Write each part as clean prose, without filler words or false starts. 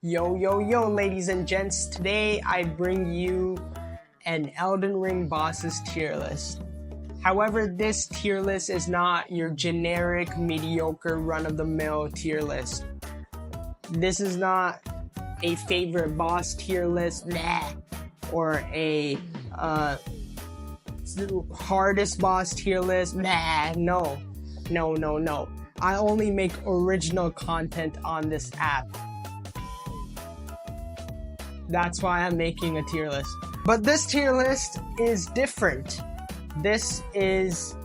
Yo, ladies and gents, today I bring you an Elden Ring bosses tier list. However, this tier list is not your generic, mediocre, run-of-the-mill tier list. This is not a favorite boss tier list, or a hardest boss tier list, no. I only make original content on this app. That's why I'm making a tier list. But this tier list is different. This is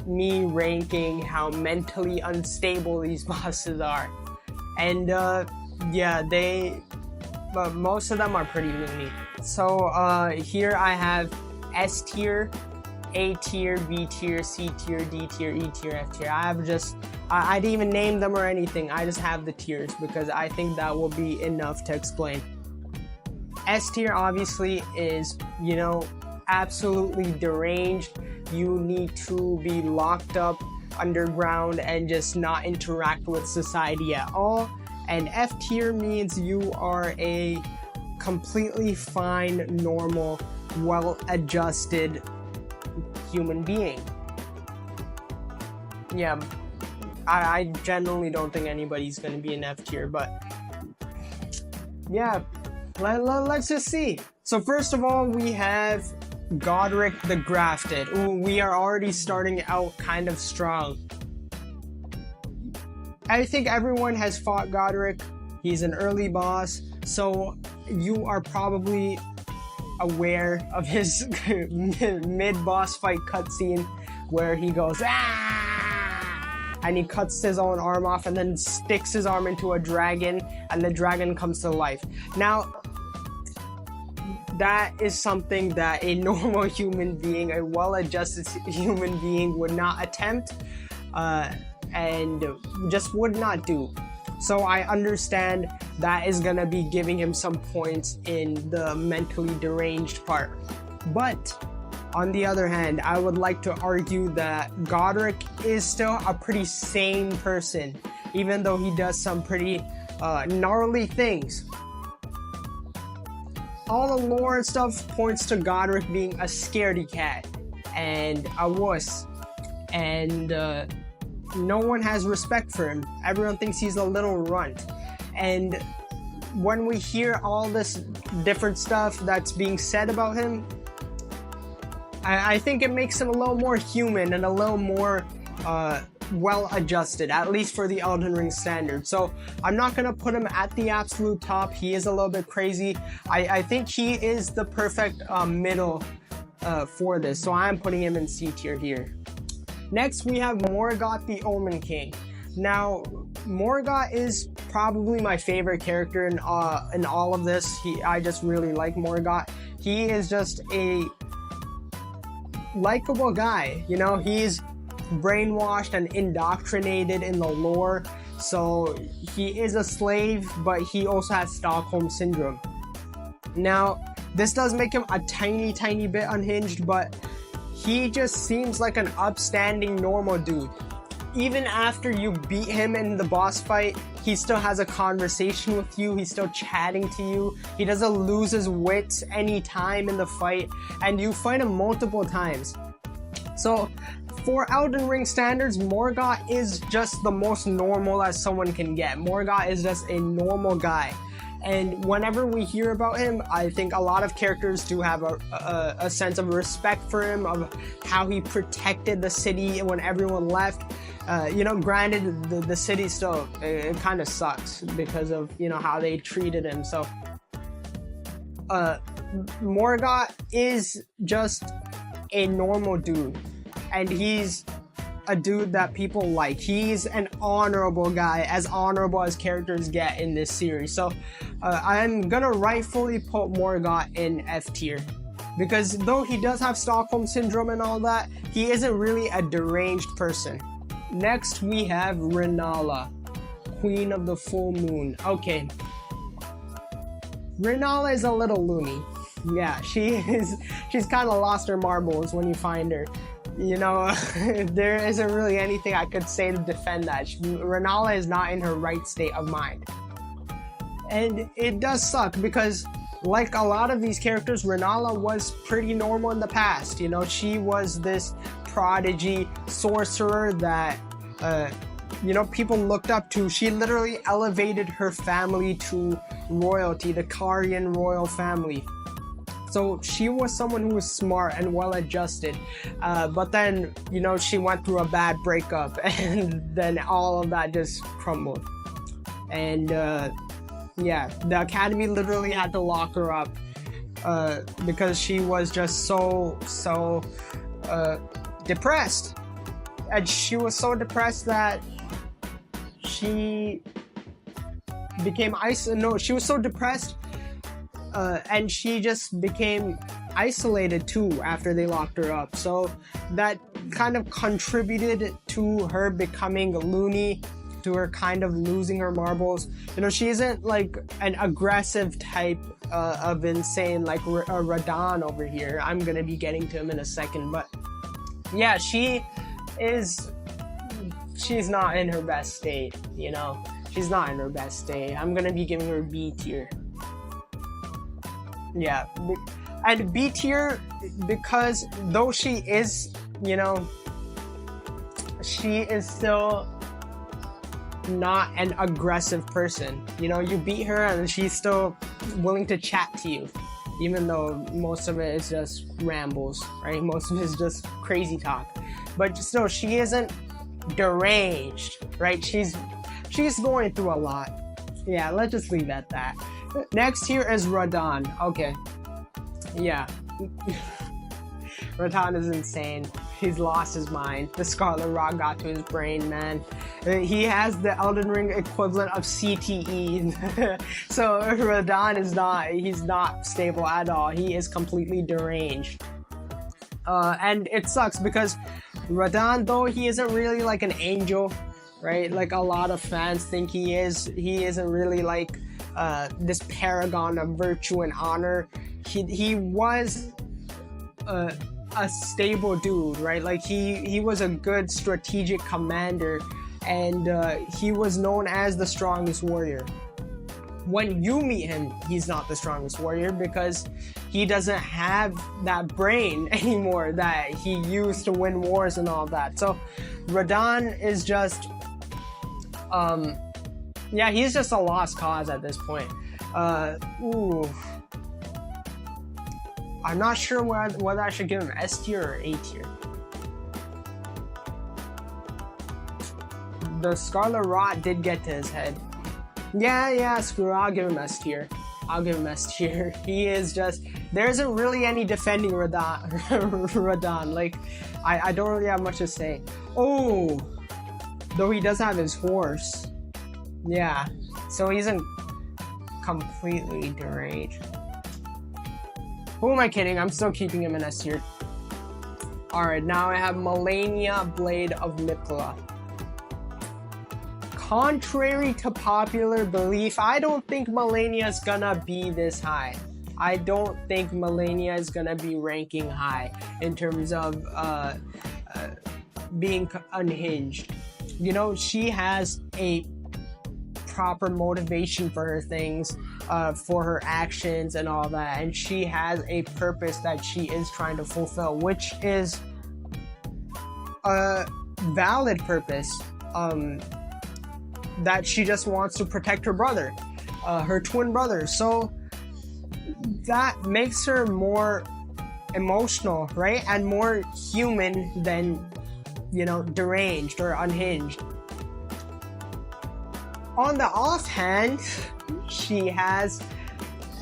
me ranking how mentally unstable these bosses are. And most of them are pretty loony. So here I have S tier, A tier, B tier, C tier, D tier, E tier, F tier. I didn't even name them or anything. I just have the tiers because I think that will be enough to explain. S tier obviously is, absolutely deranged. You need to be locked up underground and just not interact with society at all. And F tier means you are a completely fine, normal, well-adjusted human being. Yeah, I generally don't think anybody's gonna be an F tier, but yeah. Let's just see. So first of all, we have Godrick the Grafted. Ooh, we are already starting out kind of strong. I think everyone has fought Godrick. He's an early boss, so you are probably aware of his mid-boss fight cutscene where he goes, and he cuts his own arm off and then sticks his arm into a dragon and the dragon comes to life. Now, that is something that a normal human being, a well-adjusted human being would not attempt and just would not do. So I understand that is gonna be giving him some points in the mentally deranged part. But on the other hand, I would like to argue that Godrick is still a pretty sane person, even though he does some pretty gnarly things. All the lore and stuff points to Godrick being a scaredy cat and a wuss, and no one has respect for him. Everyone thinks he's a little runt. And when we hear all this different stuff that's being said about him, I think it makes him a little more human and a little more well-adjusted, at least for the Elden Ring standard. So I'm not gonna put him at the absolute top. He is a little bit crazy. I think he is the perfect middle for this, so I'm putting him in C tier here. Next, we have Morgott the Omen King. Now, Morgott is probably my favorite character in all of this. I just really like Morgott. He is just a likable guy, he's brainwashed and indoctrinated in the lore, so he is a slave, but he also has Stockholm Syndrome. Now, this does make him a tiny bit unhinged, but he just seems like an upstanding normal dude. Even after you beat him in the boss fight, he still has a conversation with you, he's still chatting to you, he doesn't lose his wits any time in the fight, and you fight him multiple times. So, for Elden Ring standards, Morgott is just the most normal as someone can get. Morgott is just a normal guy. And whenever we hear about him, I think a lot of characters do have a sense of respect for him, of how he protected the city when everyone left. Granted, the city still, it kind of sucks because of, how they treated him. So, Morgott is just a normal dude. And he's a dude that people like. He's an honorable guy, as honorable as characters get in this series. So I'm gonna rightfully put Morgott in F tier. Because though he does have Stockholm Syndrome and all that, he isn't really a deranged person. Next we have Renalla, Queen of the Full Moon. Okay. Renalla is a little loony. Yeah, she's kind of lost her marbles when you find her. There isn't really anything I could say to defend that. Renalla is not in her right state of mind. And it does suck because, like a lot of these characters, Renalla was pretty normal in the past. You know, she was this prodigy sorcerer that, you know, people looked up to. She literally elevated her family to royalty, the Carian royal family. So she was someone who was smart and well-adjusted, but then, you know, she went through a bad breakup, and then all of that just crumbled. And yeah, the academy literally had to lock her up because she was just so depressed. And she was so depressed that she became she was so depressed and she just became isolated too after they locked her up. So that kind of contributed to her becoming loony, to her kind of losing her marbles. You know, she isn't like an aggressive type of insane like Radahn over here. I'm gonna be getting to him in a second, but yeah, she's not in her best state, you know. She's not in her best state. I'm gonna be giving her B tier. Yeah, and B tier because though she is, you know, she is still not an aggressive person. You know, you beat her and she's still willing to chat to you, even though most of it is just rambles, right? Most of it is just crazy talk. But still, she isn't deranged, right? She's going through a lot. Yeah, let's just leave it at that. Next here is Radahn. Okay. Yeah. Radahn is insane. He's lost his mind. The Scarlet Rot got to his brain, man. He has the Elden Ring equivalent of CTE. So Radahn he's not stable at all. He is completely deranged. And it sucks because Radahn, though he isn't really like an angel, right? Like a lot of fans think he isn't really like this paragon of virtue and honor. He was a stable dude, right? Like he was a good strategic commander, and he was known as the strongest warrior. When you meet him, he's not the strongest warrior because he doesn't have that brain anymore that he used to win wars and all that. So Radahn is just yeah, he's just a lost cause at this point. I'm not sure whether I should give him S tier or A tier. The Scarlet Rot did get to his head. Yeah, screw it, I'll give him S tier. I'll give him S tier. He is just, there isn't really any defending Radahn. Like, I don't really have much to say. Oh, though he does have his horse. Yeah, so he isn't completely deranged. Who am I kidding? I'm still keeping him in S tier. Alright, now I have Malenia, Blade of Mikola. Contrary to popular belief, I don't think Malenia is gonna be this high. I don't think Malenia is gonna be ranking high in terms of being unhinged. You know, she has a proper motivation for her things, for her actions and all that, and she has a purpose that she is trying to fulfill, which is a valid purpose, that she just wants to protect her brother, her twin brother. So that makes her more emotional, right, and more human than, you know, deranged or unhinged. On the offhand, she has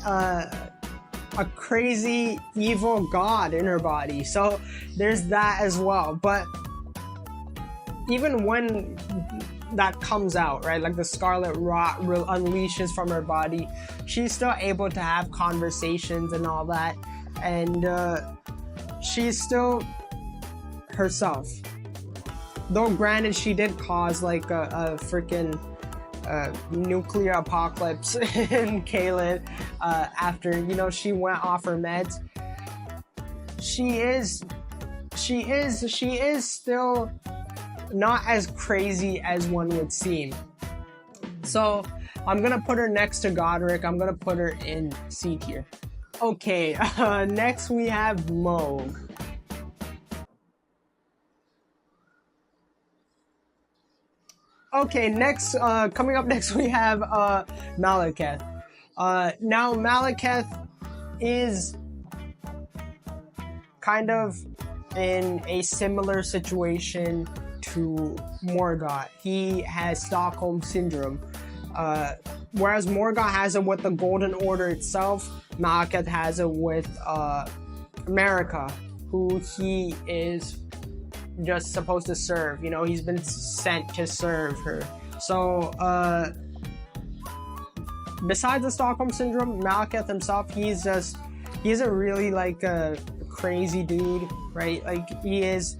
a crazy evil god in her body, so there's that as well. But even when that comes out, right, like the Scarlet Rot unleashes from her body, she's still able to have conversations and all that, and she's still herself. Though granted, she did cause like a freaking nuclear apocalypse in Caelid after, you know, she went off her meds. She is still not as crazy as one would seem. So I'm gonna put her next to Godrick. I'm gonna put her in C tier. Okay, next we have Mohg. Okay, next, coming up next we have Maliketh. Now Maliketh is kind of in a similar situation to Morgott. He has Stockholm Syndrome. Whereas Morgott has it with the Golden Order itself, Maliketh has it with America, who he is just supposed to serve. You know, he's been sent to serve her. So, besides the Stockholm Syndrome, Maliketh himself, he's a really like a crazy dude, right? Like, he is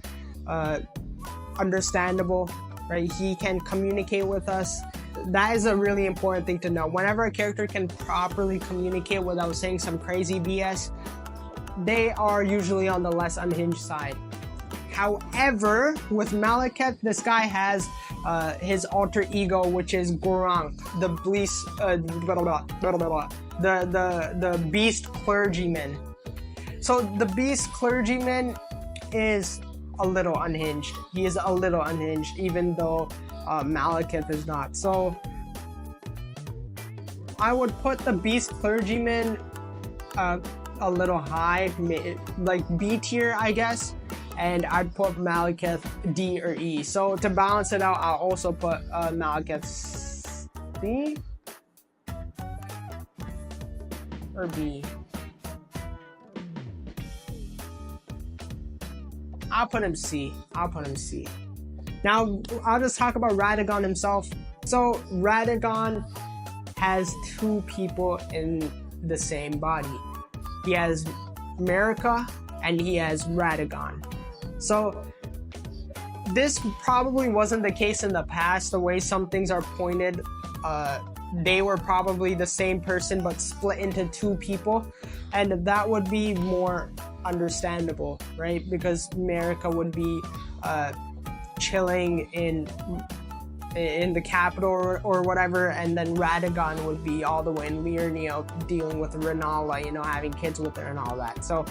understandable, right? He can communicate with us. That is a really important thing to know. Whenever a character can properly communicate without saying some crazy BS, they are usually on the less unhinged side. However, with Maliketh, this guy has his alter ego, which is Godrick, the beast clergyman. So the beast clergyman is a little unhinged. He is a little unhinged, even though Maliketh is not. So I would put the beast clergyman a little high, like B tier, I guess, and I'd put Maliketh D or E. So to balance it out, I'll also put Maliketh C or B. I'll put him C. I'll put him C. Now, I'll just talk about Radagon himself. So, Radagon has two people in the same body. He has America and he has Radagon. So, this probably wasn't the case in the past. The way some things are pointed, they were probably the same person but split into two people. And that would be more understandable, right? Because America would be chilling in the capital or whatever, and then Radagon would be all the way in Liurnia dealing with Renalla, you know, having kids with her and all that. So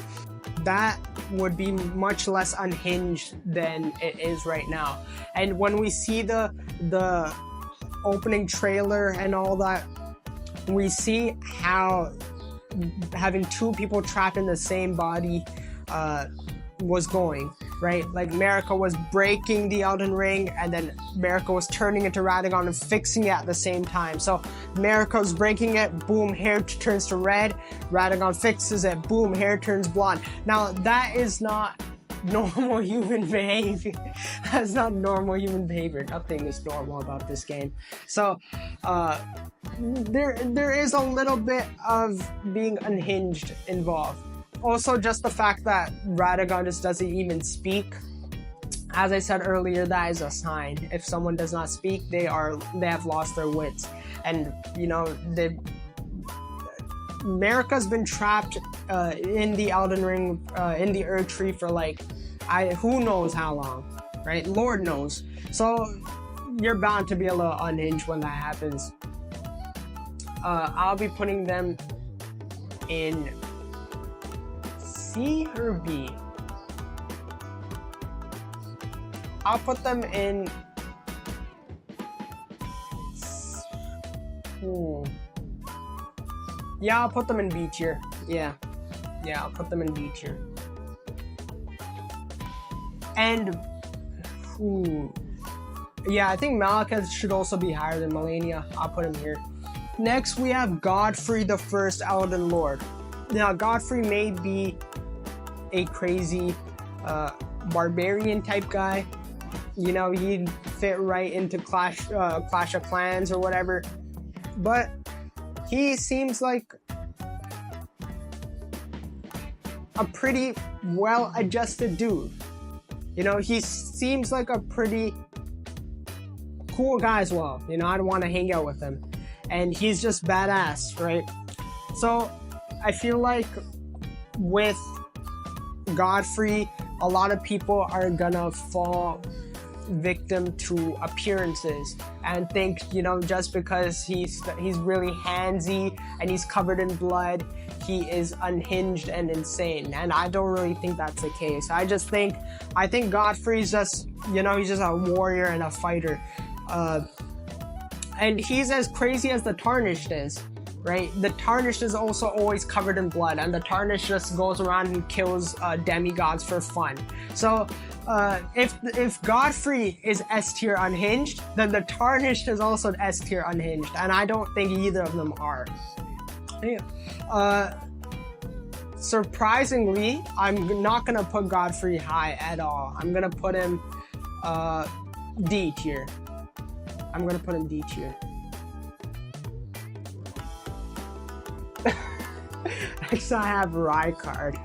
that would be much less unhinged than it is right now. And when we see the opening trailer and all that, we see how having two people trapped in the same body was going, right? Like, Marika was breaking the Elden Ring, and then Marika was turning into Radagon and fixing it at the same time. So Marika's breaking it, boom, hair turns to red. Radagon fixes it, boom, hair turns blonde. Now, that is not normal human behavior. That's not normal human behavior. Nothing is normal about this game. So there is a little bit of being unhinged involved. Also, just the fact that Radagon just doesn't even speak. As I said earlier, that is a sign. If someone does not speak, they have lost their wits. And, you know, Marika's been trapped in the Elden Ring, in the Earth Tree for like, who knows how long, right? Lord knows. So you're bound to be a little unhinged when that happens. I'll be putting them in C or B. I'll put them in. Yeah, I'll put them in B tier. Yeah, I'll put them in B tier. And yeah, I think Maliketh should also be higher than Malenia. I'll put him here. Next, we have Godfrey, the first Elden Lord. Now, Godfrey may be a crazy barbarian type guy. You know, he'd fit right into Clash of Clans or whatever. But he seems like a pretty well-adjusted dude. You know, he seems like a pretty cool guy as well. You know, I'd want to hang out with him. And he's just badass, right? So I feel like with Godfrey, a lot of people are gonna fall victim to appearances and think, you know, just because he's really handsy and he's covered in blood, he is unhinged and insane. And I don't really think that's the case. I think Godfrey's just, you know, he's just a warrior and a fighter. And he's as crazy as the Tarnished is, right? The Tarnished is also always covered in blood, and the Tarnished just goes around and kills demigods for fun. So if Godfrey is S tier unhinged, then the Tarnished is also S tier unhinged, and I don't think either of them are. Surprisingly, I'm not gonna put Godfrey high at all. I'm gonna put him D tier. I'm gonna put him D tier. Next I have Rykard.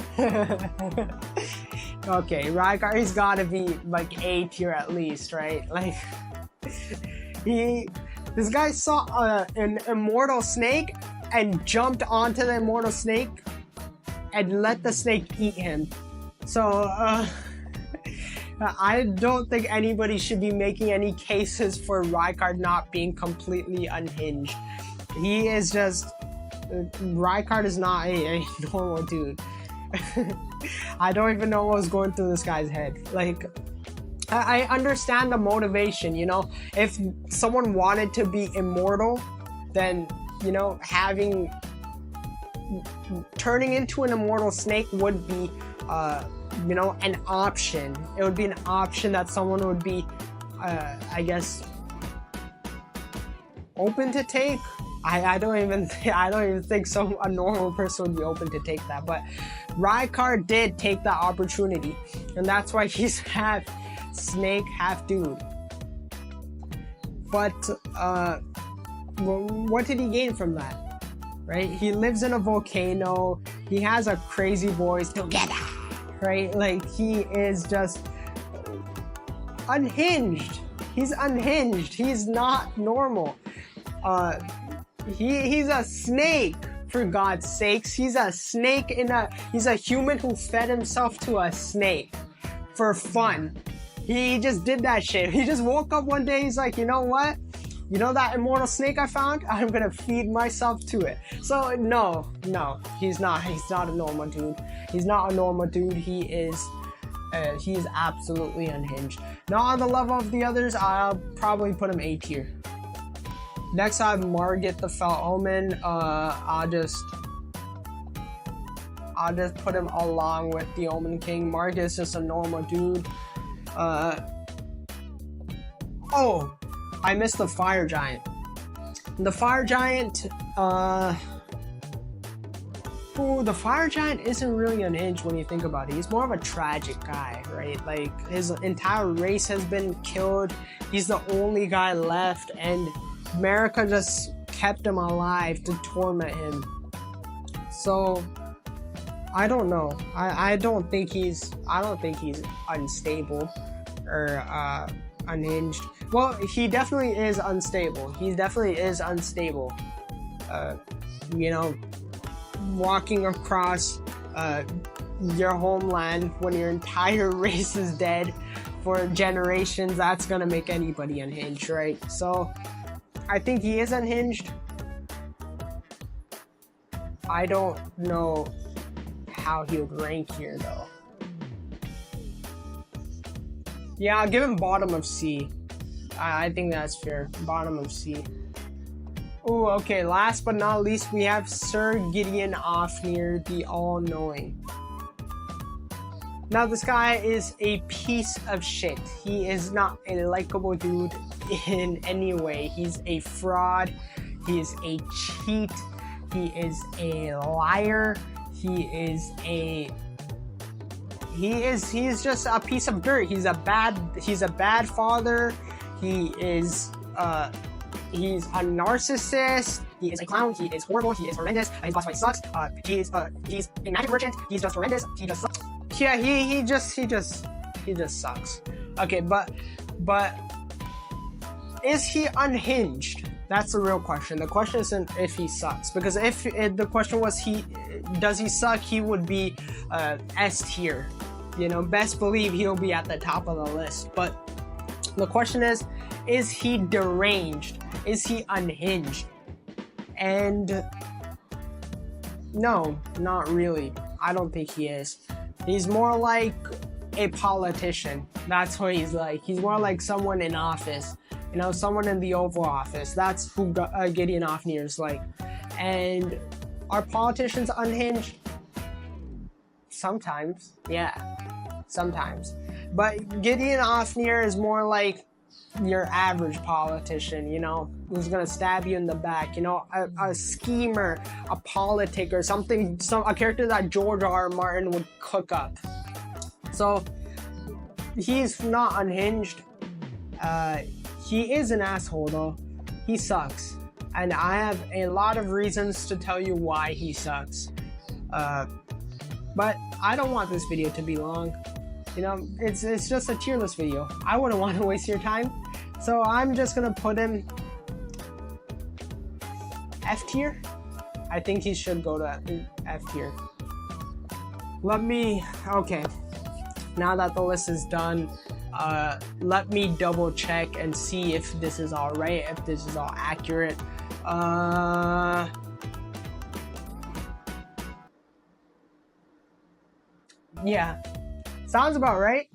Okay, Rykard, he's gotta be like A tier at least, right? Like, this guy saw an immortal snake and jumped onto the immortal snake and let the snake eat him. So, I don't think anybody should be making any cases for Rykard not being completely unhinged. He is just... Rykard is not a normal dude. I don't even know what was going through this guy's head. Like, I understand the motivation, you know? If someone wanted to be immortal, then, you know, turning into an immortal snake would be, you know, an option. It would be an option that someone would be, I guess, open to take. I don't even think a normal person would be open to take that. But Rykard did take that opportunity, and that's why he's half snake, half dude. But what did he gain from that? Right? He lives in a volcano. He has a crazy voice. Together. Right? Like, he is just unhinged. He's unhinged. He's not normal. He's a snake, for God's sakes. He's a snake he's a human who fed himself to a snake for fun. He just did that shit. He just woke up one day, he's like, you know what? You know that immortal snake I found? I'm gonna feed myself to it. So no, he's not a normal dude. He's not a normal dude. He is absolutely unhinged. Not on the level of the others. I'll probably put him A tier. Next I have Morgott the Fell Omen. I'll just put him along with the Omen King. Morgott is just a normal dude. Oh, I missed the Fire Giant. The Fire Giant, the Fire Giant isn't really unhinged when you think about it. He's more of a tragic guy, right? Like, his entire race has been killed. He's the only guy left, and America just kept him alive to torment him. So I don't know. I don't think he's unstable or unhinged. Well, he definitely is unstable. He definitely is unstable. You know, walking across your homeland when your entire race is dead for generations, that's gonna make anybody unhinged, right? So I think he is unhinged. I don't know how he would rank here though. Yeah, I'll give him bottom of C. I think that's fair. Bottom of C. Oh, okay. Last but not least, we have Sir Gideon Ofnir, the All-Knowing. Now, this guy is a piece of shit. He is not a likable dude in any way. He's a fraud. He is a cheat. He is a liar. He is just a piece of dirt. He's a bad father. He's a narcissist. He is a clown. He is horrible. He is horrendous. His boss fight sucks. He's a magic merchant. He's just horrendous. He just sucks. Yeah, he just sucks. Okay, but is he unhinged? That's the real question. The question isn't if he sucks, because if the question was does he suck, he would be S tier. You know, best believe he'll be at the top of the list. But The question is he deranged? Is he unhinged? And no, not really. I don't think he is. He's more like a politician. That's what he's like. He's more like someone in office. You know, someone in the Oval Office. That's who Gideon Ofnir is like. And are politicians unhinged? Sometimes. Yeah. Sometimes. But Gideon Ofnir is more like your average politician, you know, who's gonna stab you in the back, you know, a schemer, a politic, or something, a character that George R.R. Martin would cook up. So he's not unhinged. He is an asshole though. He sucks, and I have a lot of reasons to tell you why he sucks. But I don't want this video to be long. You know, it's just a tier list video. I wouldn't want to waste your time. So I'm just gonna put him F tier. I think he should go to F tier. Okay. Now that the list is done, let me double check and see if this is all right, if this is all accurate. Yeah. Sounds about right.